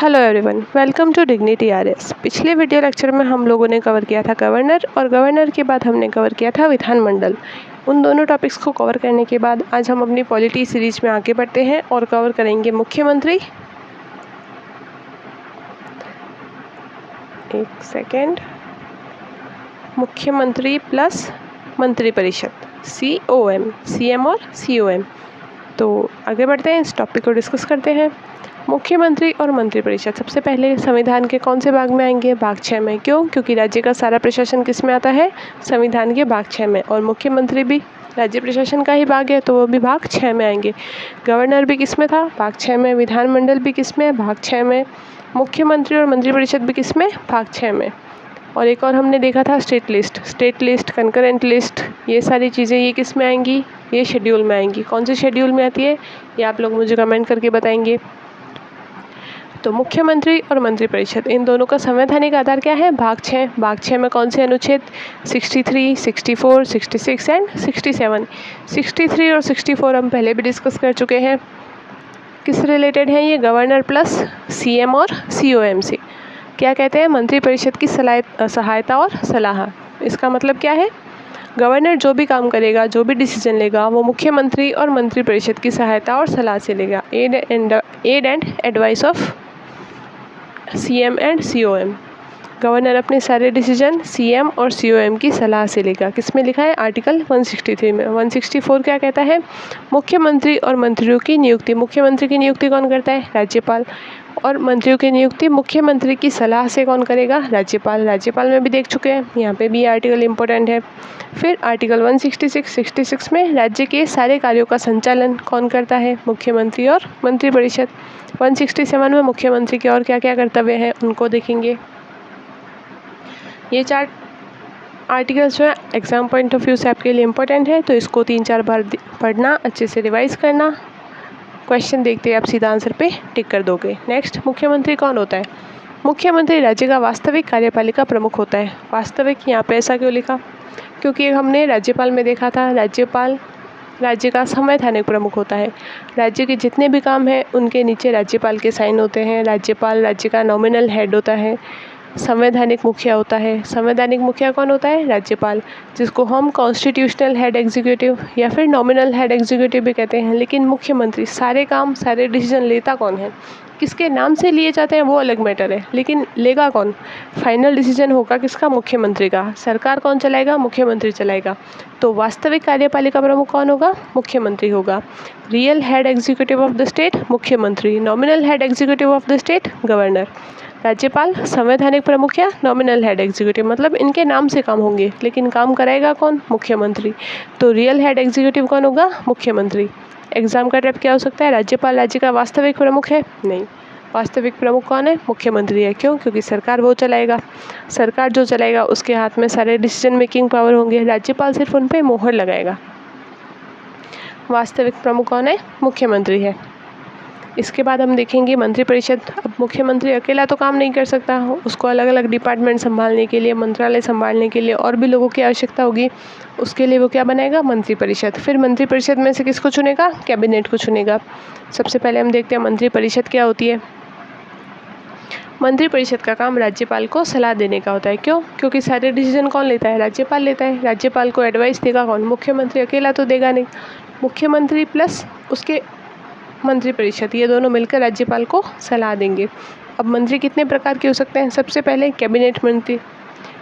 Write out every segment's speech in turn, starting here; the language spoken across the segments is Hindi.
Hello everyone, welcome to dignity RS. पिछले वीडियो लेक्चर में हम लोगों ने कवर किया था गवर्नर, और गवर्नर के बाद हमने कवर किया था विधानमंडल। उन दोनों टॉपिक्स को कवर करने के बाद आज हम अपनी पॉलिटी सीरीज में आगे बढ़ते हैं और कवर करेंगे मुख्यमंत्री। एक सेकेंड, मुख्यमंत्री प्लस मंत्रिपरिषद, COM, CM और COM। तो आगे बढ़ते हैं, इस टॉपिक को डिस्कस करते हैं। मुख्यमंत्री और मंत्रिपरिषद सबसे पहले संविधान के कौन से भाग में आएंगे? भाग 6 में। क्यों? क्योंकि राज्य का सारा प्रशासन किस में आता है? संविधान के भाग 6 में। और मुख्यमंत्री भी राज्य प्रशासन का ही भाग है, तो वो भी भाग 6 में आएंगे। गवर्नर भी किस में था? भाग 6 में। विधानमंडल भी किस में? भाग 6 में। मुख्यमंत्री और मंत्रिपरिषद भी किस में? भाग 6 में। और एक और हमने देखा था स्टेट लिस्ट, कंकरेंट लिस्ट, ये सारी चीज़ें ये किस में आएंगी? ये शेड्यूल में आएंगी। कौन से शेड्यूल में आती है ये आप लोग मुझे कमेंट करके बताएंगे। तो मुख्यमंत्री और मंत्रिपरिषद इन दोनों का संवैधानिक आधार क्या है? भाग 6। भाग 6 में कौन से अनुच्छेद? 63, 64, 66 एंड 67। 63 और 64 हम पहले भी डिस्कस कर चुके हैं। किस रिलेटेड है ये? गवर्नर प्लस CM और COM से। क्या कहते हैं? मंत्रिपरिषद की सहायता और सलाह। इसका मतलब क्या है? गवर्नर जो भी काम करेगा, जो भी डिसीजन लेगा, वो मुख्यमंत्री और मंत्रिपरिषद की सहायता और सलाह से लेगा। Aid and advice of CM and COM। Governor अपने सारे डिसीजन CM और COM की सलाह से लेगा। किस में लिखा है? आर्टिकल 163 में। 164 क्या कहता है? मुख्यमंत्री और मंत्रियों की नियुक्ति। मुख्यमंत्री की नियुक्ति कौन करता है? राज्यपाल। और मंत्रियों की नियुक्ति मुख्यमंत्री की सलाह से कौन करेगा? राज्यपाल। राज्यपाल में भी देख चुके हैं, यहाँ पे भी आर्टिकल इम्पोर्टेंट है। फिर आर्टिकल 166 में राज्य के सारे कार्यों का संचालन कौन करता है? मुख्यमंत्री और मंत्रिपरिषद। 167 में मुख्यमंत्री के और क्या क्या कर्तव्य हैं उनको देखेंगे। ये 4 आर्टिकल्स जो है एग्जाम पॉइंट ऑफ व्यू से आपके लिए इम्पोर्टेंट है, तो इसको 3-4 बार पढ़ना, अच्छे से रिवाइज करना। क्वेश्चन देखते ही आप सीधा आंसर पे टिक कर दोगे। नेक्स्ट, मुख्यमंत्री कौन होता है? मुख्यमंत्री राज्य का वास्तविक कार्यपालिका प्रमुख होता है। वास्तविक यहाँ पे ऐसा क्यों लिखा? क्योंकि हमने राज्यपाल में देखा था, राज्यपाल राज्य का संवैधानिक प्रमुख होता है। राज्य के जितने भी काम हैं उनके नीचे राज्यपाल के साइन होते हैं। राज्यपाल राज्य का नॉमिनल हेड होता है। संवैधानिक मुखिया होता है। संवैधानिक मुखिया कौन होता है? राज्यपाल, जिसको हम कॉन्स्टिट्यूशनल हेड एग्जीक्यूटिव या फिर नॉमिनल हेड एग्जीक्यूटिव भी कहते हैं। लेकिन मुख्यमंत्री सारे काम, सारे डिसीजन लेता कौन है? किसके नाम से लिए जाते हैं वो अलग मैटर है, लेकिन लेगा कौन? फाइनल डिसीजन होगा किसका? मुख्यमंत्री का। सरकार कौन चलाएगा? मुख्यमंत्री चलाएगा। तो वास्तविक कार्यपालिका प्रमुख कौन होगा? मुख्यमंत्री होगा। Real head executive of the state मुख्यमंत्री। Nominal head executive of the state governor. राज्यपाल संवैधानिक प्रमुख या नॉमिनल हेड एग्जीक्यूटिव, मतलब इनके नाम से काम होंगे, लेकिन काम कराएगा कौन? मुख्यमंत्री। तो रियल हेड एग्जीक्यूटिव कौन होगा? मुख्यमंत्री। एग्जाम का टाइप क्या हो सकता है? राज्यपाल राज्य का वास्तविक प्रमुख है? नहीं, वास्तविक प्रमुख कौन है? मुख्यमंत्री है। क्यों? क्योंकि सरकार वो चलाएगा। सरकार जो चलाएगा उसके हाथ में सारे डिसीजन मेकिंग पावर होंगे। राज्यपाल सिर्फ उन पे मोहर लगाएगा। वास्तविक प्रमुख कौन है? मुख्यमंत्री है। इसके बाद हम देखेंगे मंत्रिपरिषद। अब मुख्यमंत्री अकेला तो काम नहीं कर सकता, उसको अलग अलग डिपार्टमेंट संभालने के लिए, मंत्रालय संभालने के लिए और भी लोगों की आवश्यकता होगी। उसके लिए वो क्या बनाएगा? मंत्रिपरिषद। फिर मंत्रिपरिषद में से किसको चुनेगा? कैबिनेट को चुनेगा। सबसे पहले हम देखते हैं मंत्रिपरिषद क्या होती है। मंत्रिपरिषद का काम राज्यपाल को सलाह देने का होता है। क्यों? क्योंकि सारे डिसीजन कौन लेता है? राज्यपाल लेता है। राज्यपाल को एडवाइस देगा कौन? मुख्यमंत्री। अकेला तो देगा नहीं। मुख्यमंत्री प्लस उसके मंत्रिपरिषद, ये दोनों मिलकर राज्यपाल को सलाह देंगे। अब मंत्री कितने प्रकार के हो सकते हैं? सबसे पहले कैबिनेट मंत्री,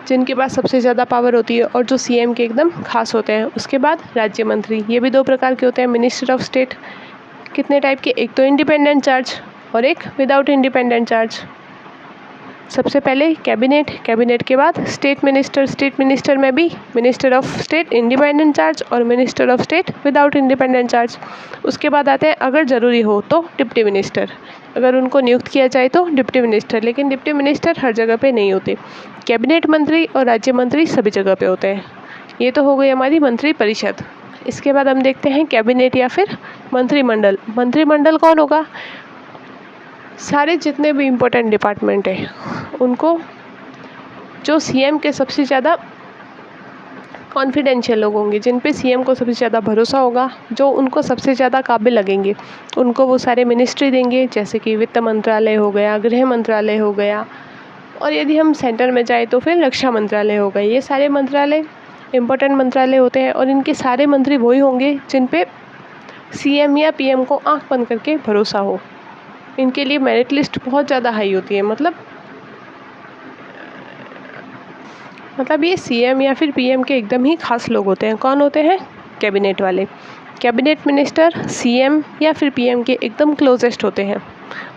जिनके पास सबसे ज़्यादा पावर होती है और जो CM के एकदम खास होते हैं। उसके बाद राज्य मंत्री, ये भी 2 प्रकार के होते हैं। मिनिस्टर ऑफ स्टेट, कितने टाइप के? एक तो इंडिपेंडेंट चार्ज और एक विदाउट इंडिपेंडेंट चार्ज। सबसे पहले कैबिनेट, कैबिनेट के बाद स्टेट मिनिस्टर में भी minister of state independent charge और minister of state without independent charge. उसके बाद आते हैं अगर ज़रूरी हो तो डिप्टी मिनिस्टर, अगर उनको नियुक्त किया जाए तो डिप्टी मिनिस्टर, लेकिन डिप्टी मिनिस्टर हर जगह पे नहीं होते। कैबिनेट मंत्री और राज्य मंत्री सभी जगह पे होते हैं। ये तो हो गई हमारी मंत्रिपरिषद। इसके बाद हम देखते हैं कैबिनेट या फिर मंत्रिमंडल। मंत्रिमंडल कौन होगा? सारे जितने भी इम्पोर्टेंट डिपार्टमेंट हैं उनको, जो CM के सबसे ज़्यादा कॉन्फिडेंशियल लोग होंगे, जिन पे सीएम को सबसे ज़्यादा भरोसा होगा, जो उनको सबसे ज़्यादा काबिल लगेंगे, उनको वो सारे मिनिस्ट्री देंगे, जैसे कि वित्त मंत्रालय हो गया, गृह मंत्रालय हो गया, और यदि हम सेंटर में जाए तो फिर रक्षा मंत्रालय हो गए। ये सारे मंत्रालय इम्पोर्टेंट मंत्रालय होते हैं और इनके सारे मंत्री वही होंगे जिन पे सीएम या पीएम को आंख बंद करके भरोसा हो। इनके लिए मेरिट लिस्ट बहुत ज़्यादा हाई होती है। मतलब ये सीएम या फिर पीएम के एकदम ही खास लोग होते हैं। कौन होते हैं? कैबिनेट वाले। कैबिनेट मिनिस्टर सीएम या फिर पीएम के एकदम क्लोजेस्ट होते हैं।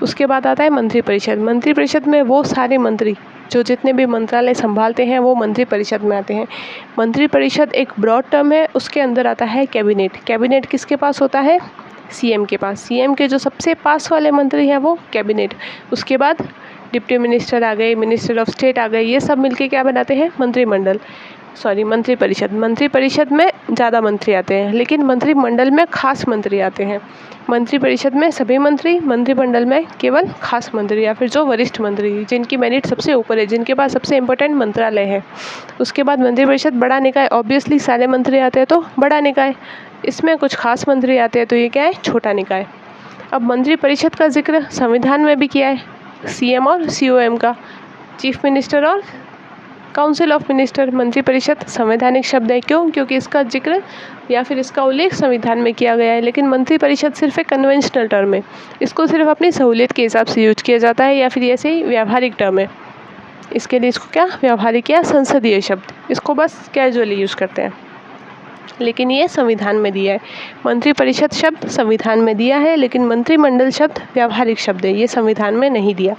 उसके बाद आता है मंत्रिपरिषद। मंत्रिपरिषद में वो सारे मंत्री जो जितने भी मंत्रालय संभालते हैं वो मंत्रिपरिषद में आते हैं। मंत्रिपरिषद एक ब्रॉड टर्म है, उसके अंदर आता है कैबिनेट। कैबिनेट किसके पास होता है? सीएम के पास। सीएम के जो सबसे पास वाले मंत्री हैं वो कैबिनेट। उसके बाद डिप्टी मिनिस्टर आ गए, मिनिस्टर ऑफ स्टेट आ गए, ये सब मिलके क्या बनाते हैं? मंत्रिपरिषद। मंत्रिपरिषद में ज़्यादा मंत्री आते हैं, लेकिन मंत्रिमंडल में खास मंत्री आते हैं। मंत्रिपरिषद में सभी मंत्री, मंत्रिमंडल में केवल खास मंत्री या फिर जो वरिष्ठ मंत्री, जिनकी मेरिट सबसे ऊपर है, जिनके पास सबसे इंपॉर्टेंट मंत्रालय है। उसके बाद मंत्रिपरिषद बड़ा निकाय। ऑब्वियसली सारे मंत्री आते हैं तो बड़ा निकाय। इसमें कुछ खास मंत्री आते हैं तो ये क्या है? छोटा निकाय। अब मंत्रिपरिषद का जिक्र संविधान में भी किया है, सीएम और सीओएम का, चीफ मिनिस्टर और काउंसिल ऑफ मिनिस्टर। मंत्रिपरिषद संवैधानिक शब्द है। क्यों? क्योंकि इसका जिक्र या फिर इसका उल्लेख संविधान में किया गया है। लेकिन मंत्रिपरिषद सिर्फ एक कन्वेंशनल टर्म है, इसको सिर्फ अपनी सहूलियत के हिसाब से यूज किया जाता है, या फिर ऐसे ही व्यावहारिक टर्म है। इसके लिए इसको क्या व्यावहारिक या संसदीय शब्द, इसको बस कैजुअली यूज करते हैं। लेकिन ये संविधान में दिया है। मंत्रिपरिषद शब्द संविधान में दिया है, लेकिन मंत्रिमंडल शब्द व्यावहारिक शब्द है, ये संविधान में नहीं दिया।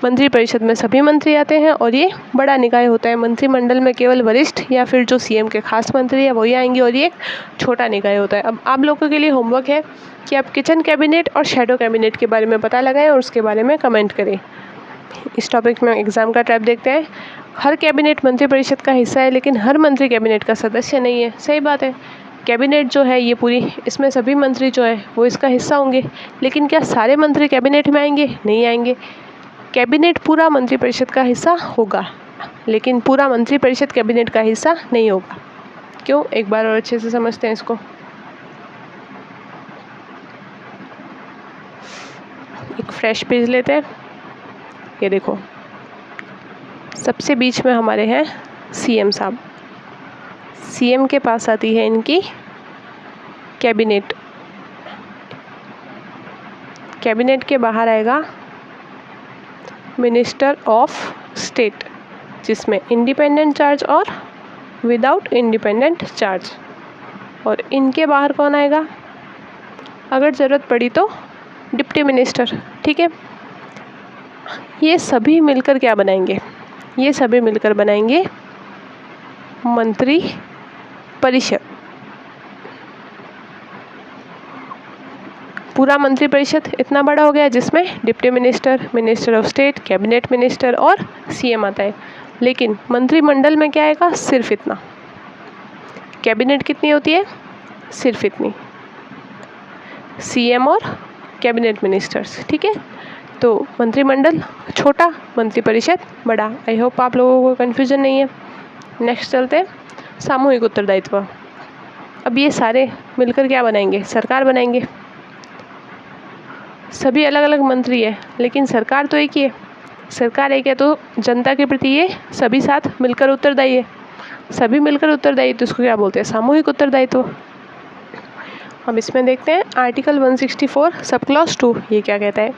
मंत्रिपरिषद में सभी मंत्री आते हैं और ये बड़ा निकाय होता है। मंत्रिमंडल में केवल वरिष्ठ या फिर जो सीएम के खास मंत्री है वही आएंगे और ये एक छोटा निकाय होता है। अब आप लोगों के लिए होमवर्क है कि आप किचन कैबिनेट और शेडो कैबिनेट के बारे में पता लगाएं और उसके बारे में कमेंट करें। इस टॉपिक में एग्जाम का टाइप देखते हैं। हर कैबिनेट मंत्रिपरिषद का हिस्सा है, लेकिन हर मंत्री कैबिनेट का सदस्य नहीं है। सही बात है। कैबिनेट जो है ये पूरी, इसमें सभी मंत्री जो है वो इसका हिस्सा होंगे, लेकिन क्या सारे मंत्री कैबिनेट में आएंगे? नहीं आएंगे। कैबिनेट पूरा मंत्रिपरिषद का हिस्सा होगा, लेकिन पूरा मंत्रिपरिषद कैबिनेट का हिस्सा नहीं होगा। क्यों? एक बार और अच्छे से समझते हैं इसको। एक फ्रेश पेज लेते हैं। ये देखो, सबसे बीच में हमारे हैं सीएम साहब। सीएम के पास आती है इनकी कैबिनेट। कैबिनेट के बाहर आएगा मिनिस्टर ऑफ स्टेट, जिसमें इंडिपेंडेंट चार्ज और विदाउट इंडिपेंडेंट चार्ज। और इनके बाहर कौन आएगा? अगर ज़रूरत पड़ी तो डिप्टी मिनिस्टर। ठीक है। ये सभी मिलकर क्या बनाएंगे? ये सभी मिलकर बनाएंगे मंत्री परिषद। पूरा मंत्रिपरिषद इतना बड़ा हो गया, जिसमें deputy minister, minister of state, cabinet minister और सीएम आता है। लेकिन मंत्रिमंडल में क्या आएगा? सिर्फ इतना। कैबिनेट कितनी होती है? सिर्फ इतनी। सीएम और कैबिनेट मिनिस्टर्स। ठीक है। तो मंत्रिमंडल छोटा, मंत्रिपरिषद बड़ा। आई होप आप लोगों को कन्फ्यूजन नहीं है। नेक्स्ट चलते हैं, सामूहिक उत्तरदायित्व। अब ये सारे मिलकर क्या बनाएंगे? सरकार बनाएंगे। सभी अलग अलग मंत्री है, लेकिन सरकार तो एक ही है। सरकार एक है तो जनता के प्रति ये सभी साथ मिलकर उत्तरदायी है। सभी मिलकर उत्तरदायी, तो इसको क्या बोलते हैं? सामूहिक उत्तरदायित्व। हम इसमें देखते हैं आर्टिकल 164 सब क्लॉज 2 ये क्या कहता है?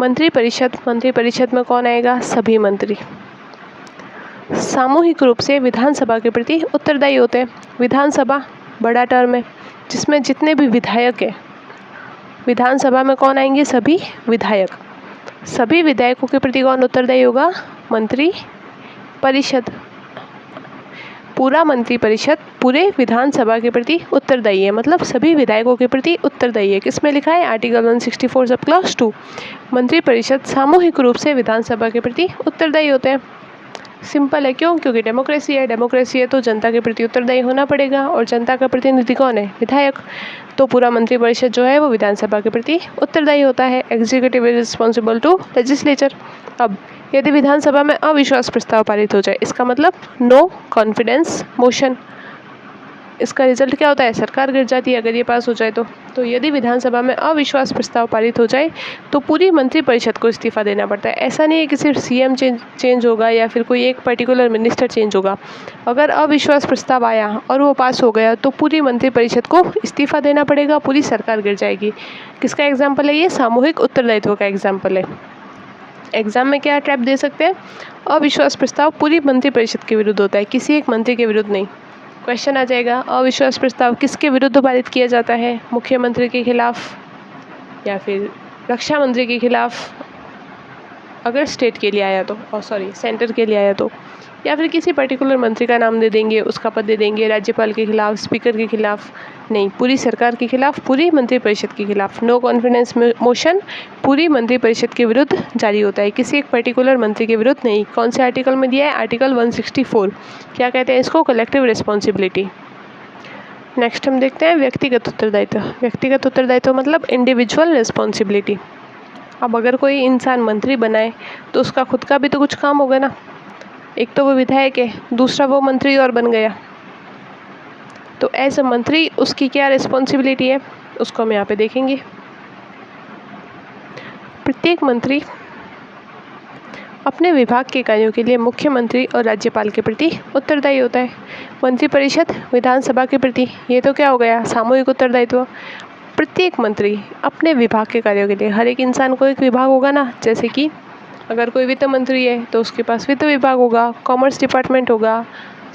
मंत्रिपरिषद। मंत्रिपरिषद में कौन आएगा? सभी मंत्री सामूहिक रूप से विधानसभा के प्रति उत्तरदायी होते हैं। विधानसभा बड़ा टर्म है, जिसमें जितने भी विधायक हैं, विधानसभा में कौन आएंगे? सभी विधायक। सभी विधायकों के प्रति कौन उत्तरदायी होगा? मंत्रिपरिषद। पूरा मंत्रिपरिषद पूरे विधानसभा के प्रति उत्तरदायी है, मतलब सभी विधायकों के प्रति उत्तरदायी है। किसमें लिखा है? Article 164 sub clause 2। मंत्रिपरिषद सामूहिक रूप से विधानसभा के प्रति उत्तरदायी होते हैं। सिंपल है। क्यों? क्योंकि डेमोक्रेसी है। डेमोक्रेसी है तो जनता के प्रति उत्तरदायी होना पड़ेगा, और जनता का प्रतिनिधि कौन है? विधायक। तो पूरा मंत्रिपरिषद जो है वो विधानसभा के प्रति उत्तरदायी होता है। Executive is responsible to legislature. अब यदि विधानसभा में अविश्वास प्रस्ताव पारित हो जाए, इसका मतलब नो कॉन्फिडेंस मोशन। इसका रिजल्ट क्या होता है, सरकार गिर जाती है अगर ये पास हो जाए तो यदि विधानसभा में अविश्वास प्रस्ताव पारित हो जाए तो पूरी मंत्रिपरिषद को इस्तीफा देना पड़ता है। ऐसा नहीं है कि सिर्फ सीएम चेंज होगा या फिर कोई एक पर्टिकुलर मिनिस्टर चेंज होगा। अगर अविश्वास प्रस्ताव आया और वो पास हो गया तो पूरी मंत्रिपरिषद को इस्तीफा देना पड़ेगा, पूरी सरकार गिर जाएगी। किसका एग्जाम्पल है ये, सामूहिक उत्तरदायित्व का एग्जाम्पल है। एग्जाम में क्या ट्रैप दे सकते हैं, अविश्वास प्रस्ताव पूरी मंत्रिपरिषद के विरुद्ध होता है, किसी एक मंत्री के विरुद्ध नहीं। क्वेश्चन आ जाएगा, अविश्वास प्रस्ताव किसके विरुद्ध पारित किया जाता है, मुख्यमंत्री के खिलाफ या फिर रक्षा मंत्री के खिलाफ अगर स्टेट के लिए आया तो, सेंटर के लिए आया तो, या फिर किसी पर्टिकुलर मंत्री का नाम दे देंगे, उसका पद दे देंगे, राज्यपाल के खिलाफ, स्पीकर के खिलाफ नहीं, पूरी सरकार के खिलाफ, पूरी मंत्रिपरिषद के खिलाफ। नो कॉन्फिडेंस मोशन पूरी मंत्रिपरिषद के विरुद्ध जारी होता है, किसी एक पर्टिकुलर मंत्री के विरुद्ध नहीं। कौन से आर्टिकल में दिया है, आर्टिकल 164। क्या कहते हैं इसको, कलेक्टिव रिस्पॉन्सिबिलिटी। नेक्स्ट हम देखते हैं व्यक्तिगत उत्तरदायित्व। व्यक्तिगत उत्तरदायित्व मतलब इंडिविजुअल रिस्पॉन्सिबिलिटी। अब अगर कोई इंसान मंत्री बनाए तो उसका खुद का भी तो कुछ काम होगा ना। एक तो वो विधायक है, दूसरा वो मंत्री और बन गया, तो एज अ मंत्री उसकी क्या रिस्पॉन्सिबिलिटी है उसको हम यहाँ पे देखेंगे। प्रत्येक मंत्री अपने विभाग के कार्यों के लिए मुख्यमंत्री और राज्यपाल के प्रति उत्तरदायी होता है। मंत्रिपरिषद विधानसभा के प्रति, ये तो क्या हो गया, सामूहिक उत्तरदायित्व। प्रत्येक मंत्री अपने विभाग के कार्यों के लिए, हर एक इंसान को एक विभाग होगा ना, जैसे कि अगर कोई वित्त मंत्री है तो उसके पास वित्त विभाग होगा, कॉमर्स डिपार्टमेंट होगा,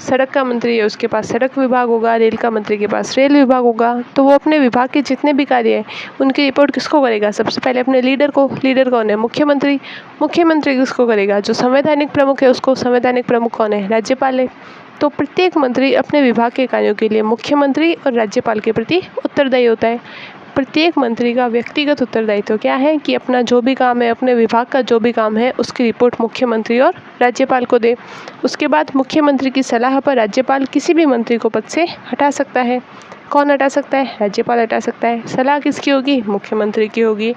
सड़क का मंत्री है उसके पास सड़क विभाग होगा, रेल का मंत्री के पास रेल विभाग होगा। तो वो अपने विभाग के जितने भी कार्य हैं उनकी रिपोर्ट किसको करेगा, सबसे पहले अपने लीडर को। लीडर कौन है, मुख्यमंत्री। मुख्यमंत्री किसको करेगा, जो संवैधानिक प्रमुख है उसको। संवैधानिक प्रमुख कौन है, राज्यपाल है। तो प्रत्येक मंत्री अपने विभाग के कार्यों के लिए मुख्यमंत्री और राज्यपाल के प्रति उत्तरदायी होता है। प्रत्येक मंत्री का व्यक्तिगत उत्तरदायित्व क्या है कि अपना जो भी काम है, अपने विभाग का जो भी काम है उसकी रिपोर्ट मुख्यमंत्री और राज्यपाल को दे। उसके बाद मुख्यमंत्री की सलाह पर राज्यपाल किसी भी मंत्री को पद से हटा सकता है। कौन हटा सकता है, राज्यपाल हटा सकता है। सलाह किसकी होगी, मुख्यमंत्री की होगी।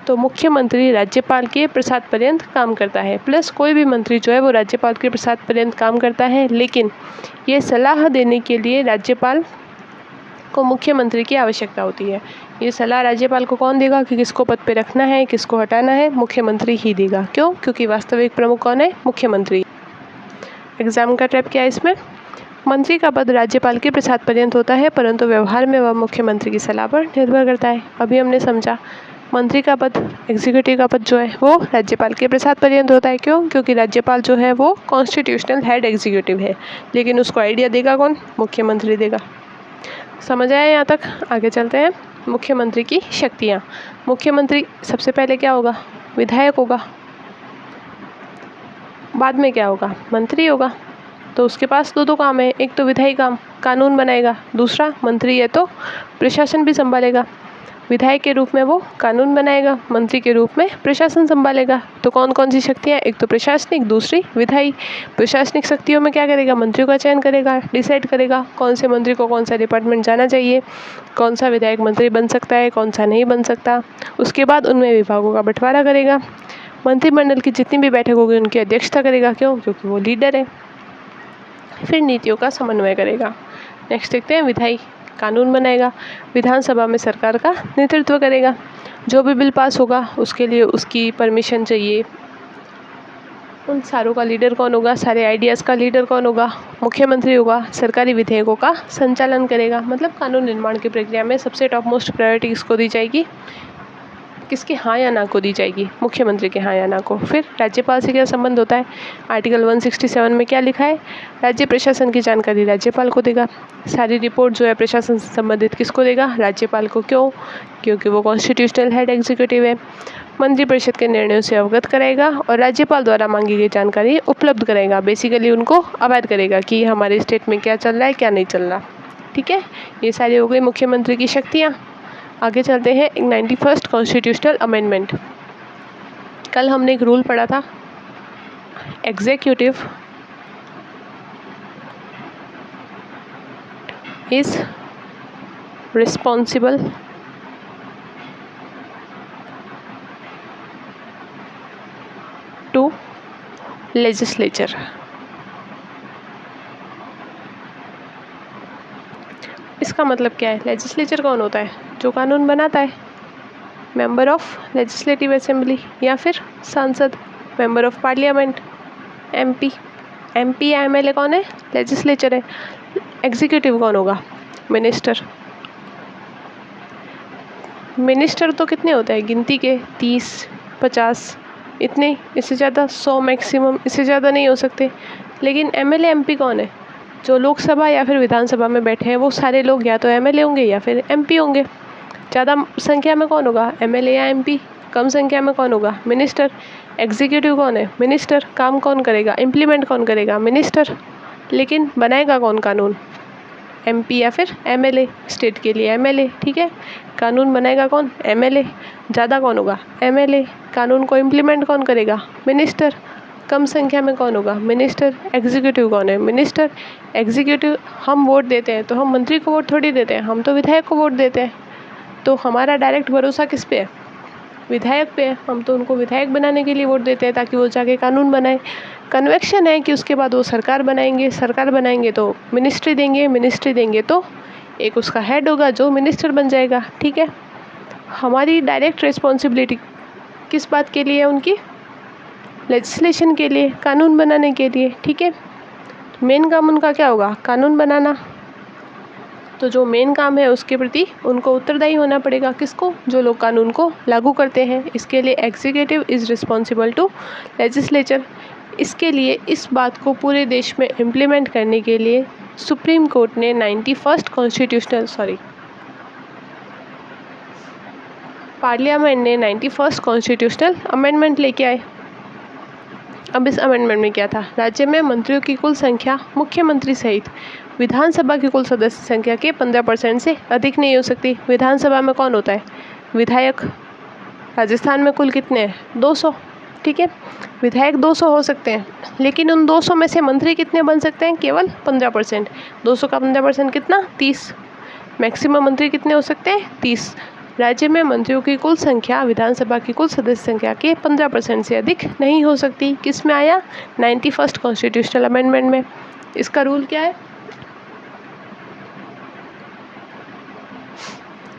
तो मुख्यमंत्री राज्यपाल के प्रसाद पर्यंत काम करता है, प्लस कोई भी मंत्री जो है वो राज्यपाल के प्रसाद पर्यंत काम करता है। लेकिन ये सलाह देने के लिए राज्यपाल को मुख्यमंत्री की आवश्यकता होती है। ये सलाह राज्यपाल को कौन देगा कि किसको पद पे रखना है, किसको हटाना है, मुख्यमंत्री ही देगा। क्यों, क्योंकि वास्तविक प्रमुख कौन है, मुख्यमंत्री। एग्जाम का ट्रैप क्या है इसमें, मंत्री का पद राज्यपाल के प्रसाद पर्यंत होता है, परंतु व्यवहार में वह मुख्यमंत्री की सलाह पर निर्भर करता है। अभी हमने समझा मंत्री का पद, एग्जीक्यूटिव का पद जो है वो राज्यपाल के प्रसाद पर्यंत होता है। क्यों, क्योंकि राज्यपाल जो है वो कॉन्स्टिट्यूशनल हेड एग्जीक्यूटिव है, लेकिन उसको आइडिया देगा कौन, मुख्यमंत्री देगा। समझ आया यहाँ तक, आगे चलते हैं। मुख्यमंत्री की शक्तियाँ। मुख्यमंत्री सबसे पहले क्या होगा, विधायक होगा, बाद में क्या होगा, मंत्री होगा। तो उसके पास दो काम है, एक तो विधायी काम, कानून बनाएगा, दूसरा मंत्री है तो प्रशासन भी संभालेगा। विधायक के रूप में वो कानून बनाएगा, मंत्री के रूप में प्रशासन संभालेगा। तो कौन कौन सी शक्तियाँ, एक तो प्रशासनिक, दूसरी विधायी। प्रशासनिक शक्तियों में क्या करेगा, मंत्रियों का चयन करेगा, डिसाइड करेगा कौन से मंत्री को कौन सा डिपार्टमेंट जाना चाहिए, कौन सा विधायक मंत्री बन सकता है, कौन सा नहीं बन सकता। उसके बाद उनमें विभागों का बंटवारा करेगा। मंत्रिमंडल की जितनी भी बैठक होगी उनकी अध्यक्षता करेगा। क्यों, क्योंकि वो लीडर है। फिर नीतियों का समन्वय करेगा। नेक्स्ट देखते हैं विधायी, कानून बनाएगा, विधानसभा में सरकार का नेतृत्व करेगा। जो भी बिल पास होगा उसके लिए उसकी परमिशन चाहिए। उन सारों का लीडर कौन होगा, सारे आइडियाज़ का लीडर कौन होगा, मुख्यमंत्री होगा। सरकारी विधेयकों का संचालन करेगा, मतलब कानून निर्माण की प्रक्रिया में सबसे टॉप मोस्ट प्रायोरिटी किसको दी जाएगी, किसके हाँ या ना को दी जाएगी, मुख्यमंत्री के हाँ या ना को। फिर राज्यपाल से क्या संबंध होता है, आर्टिकल 167 में क्या लिखा है, राज्य प्रशासन की जानकारी राज्यपाल को देगा। सारी रिपोर्ट जो है प्रशासन से संबंधित किसको देगा, राज्यपाल को। क्यों, क्योंकि वो कॉन्स्टिट्यूशनल हेड एग्जीक्यूटिव है। मंत्रिपरिषद के निर्णयों से अवगत कराएगा और राज्यपाल द्वारा मांगी गई जानकारी उपलब्ध कराएगा। बेसिकली उनको अवैध करेगा कि हमारे स्टेट में क्या चल रहा है, क्या नहीं चल रहा। ठीक है, ये सारी हो गई मुख्यमंत्री की शक्तियाँ। आगे चलते हैं 91st कॉन्स्टिट्यूशनल अमेंडमेंट। कल हमने एक रूल पढ़ा था, executive is responsible to legislature. का मतलब क्या है? लेजिस्लेचर कौन होता है? जो कानून बनाता है, मेंबर ऑफ लेजिस्लेटिव असेंबली या फिर सांसद, member of parliament, MP. MP या एमएलए कौन है? लेजिस्लेचर है। एग्जीक्यूटिव कौन होगा? मिनिस्टर। मिनिस्टर तो कितने होते हैं? गिनती के 30, 50, इतने, इससे ज़्यादा 100 मैक्सिमम, इससे ज़्यादा नहीं हो सकते। लेकिन एमएलए एमपी कौन है? जो लोकसभा या फिर विधानसभा में बैठे हैं वो सारे लोग या तो एमएलए होंगे या फिर एमपी होंगे। ज़्यादा संख्या में कौन होगा? एमएलए या एमपी। कम संख्या में कौन होगा? मिनिस्टर। एग्जीक्यूटिव कौन है? मिनिस्टर। काम कौन करेगा? इम्प्लीमेंट कौन करेगा? मिनिस्टर। लेकिन बनाएगा कौन कानून? एमपी या फिर एमएलए। स्टेट के लिए एमएलए, ठीक है। कानून बनाएगा कौन? एमएलए। ज़्यादा कौन होगा? एमएलए। कानून को इम्प्लीमेंट कौन करेगा? मिनिस्टर। कम संख्या में कौन होगा? मिनिस्टर। एग्जीक्यूटिव कौन है? मिनिस्टर। एग्जीक्यूटिव हम वोट देते हैं तो हम मंत्री को वोट थोड़ी देते हैं, हम तो विधायक को वोट देते हैं। तो हमारा डायरेक्ट भरोसा किस पे है? विधायक पे है। हम तो उनको विधायक बनाने के लिए वोट देते हैं ताकि वो जाके कानून बनाए। कन्वेक्शन है कि उसके बाद वो सरकार बनाएंगे, सरकार बनाएंगे तो मिनिस्ट्री देंगे, मिनिस्ट्री देंगे तो एक उसका हेड होगा जो मिनिस्टर बन जाएगा, ठीक है। हमारी डायरेक्ट रिस्पॉन्सिबिलिटी किस बात के लिए है उनकी? लेजिस्लेशन के लिए, कानून बनाने के लिए, ठीक है। मेन काम उनका क्या होगा? कानून बनाना। तो जो मेन काम है उसके प्रति उनको उत्तरदायी होना पड़ेगा। किसको? जो लोग कानून को लागू करते हैं। इसके लिए executive is responsible to legislature. इसके लिए इस बात को पूरे देश में इम्प्लीमेंट करने के लिए सुप्रीम कोर्ट ने 91st पार्लियामेंट ने 91st कॉन्स्टिट्यूशनल अमेंडमेंट लेके आए। अब इस अमेंडमेंट में क्या था? राज्य में मंत्रियों की कुल संख्या मुख्यमंत्री सहित विधानसभा की कुल सदस्य संख्या के 15% से अधिक नहीं हो सकती। विधानसभा में कौन होता है? विधायक। राजस्थान में कुल कितने हैं? 200, ठीक है। विधायक 200 हो सकते हैं, लेकिन उन 200 में से मंत्री कितने बन सकते हैं? केवल 15%। 200 का 15% कितना? 30। मैक्सिमम मंत्री कितने हो सकते हैं? 30। राज्य में मंत्रियों की कुल संख्या विधानसभा की कुल सदस्य संख्या के 15% से अधिक नहीं हो सकती। किस में आया? 91st कॉन्स्टिट्यूशनल अमेंडमेंट में। इसका रूल क्या है?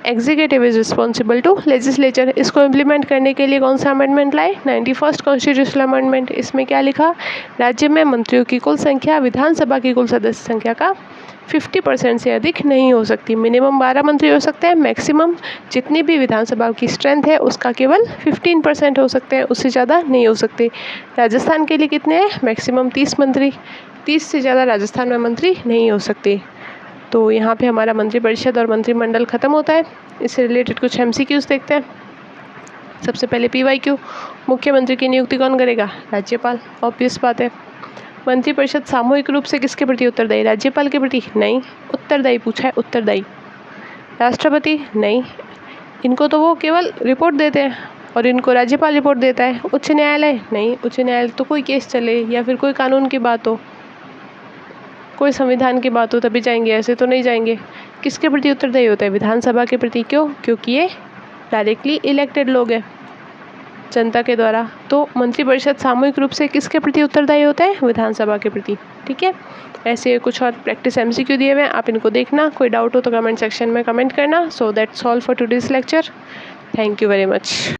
Executive is responsible to legislature. इसको इम्प्लीमेंट करने के लिए कौन सा अमेंडमेंट लाए? 91st constitutional amendment. इसमें क्या लिखा? राज्य में मंत्रियों की कुल संख्या विधानसभा की कुल सदस्य संख्या का 50% से अधिक नहीं हो सकती। मिनिमम 12 मंत्री हो सकते हैं, मैक्सिमम जितनी भी विधानसभा की स्ट्रेंथ है उसका केवल 15% हो सकते हैं, उससे ज़्यादा नहीं हो सकते। राजस्थान के लिए कितने हैं? मैक्सिमम 30 मंत्री। 30 से ज़्यादा राजस्थान में मंत्री नहीं हो सकते। तो यहाँ पे हमारा मंत्रिपरिषद और मंत्रिमंडल खत्म होता है। इससे रिलेटेड कुछ MCQs देखते हैं। सबसे पहले PYQ, मुख्यमंत्री की नियुक्ति कौन करेगा? राज्यपाल। ऑब्वियस बात है। मंत्रिपरिषद सामूहिक रूप से किसके प्रति उत्तरदायी? राज्यपाल के प्रति? नहीं। उत्तरदायी पूछा है, उत्तरदायी। राष्ट्रपति? नहीं। इनको तो वो केवल रिपोर्ट देते हैं और इनको राज्यपाल रिपोर्ट देता है। उच्च न्यायालय? नहीं। उच्च न्यायालय तो कोई केस चले या फिर कोई कानून की बात हो, कोई संविधान की बात हो तभी जाएंगे, ऐसे तो नहीं जाएंगे। किसके प्रति उत्तरदायी होता है? विधानसभा के प्रति। क्यों? क्योंकि ये डायरेक्टली इलेक्टेड लोग हैं जनता के द्वारा। तो मंत्रिपरिषद सामूहिक रूप से किसके प्रति उत्तरदायी होता है? विधानसभा के प्रति, ठीक है। ऐसे कुछ और प्रैक्टिस MCQ दिए हुए हैं, आप इनको देखना। कोई डाउट हो तो कमेंट सेक्शन में कमेंट करना। So that's all for today's lecture. Thank you very much.